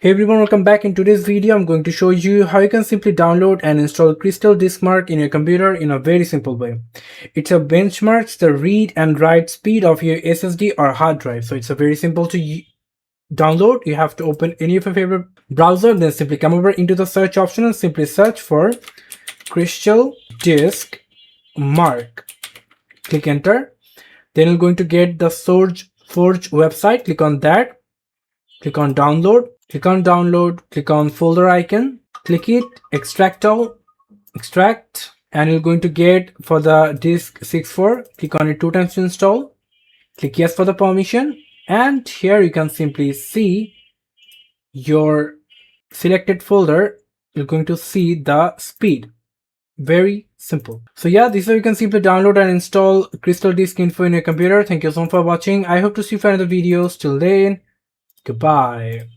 Hey everyone, welcome back. In today's video I'm going to show you how you can simply download and install CrystalDiskMark in your computer in a very simple way. It's a benchmarks the read and write speed of your SSD or hard drive. So it's a very simple to download. You have to open any of your favorite browser, then simply come over into the search option and simply search for CrystalDiskMark. Click enter. Then you're going to get the Forge website. Click on that. Click on download. Click on download, click on folder icon, click it, extract all, extract, and you're going to get for the disk 64, click on it 2 times to install, click yes for the permission, and here you can simply see your selected folder. You're going to see the speed. Very simple. So yeah, this is how you can simply download and install Crystal Disk Info in your computer. Thank you so much for watching. I hope to see you for another videos. Till then, goodbye.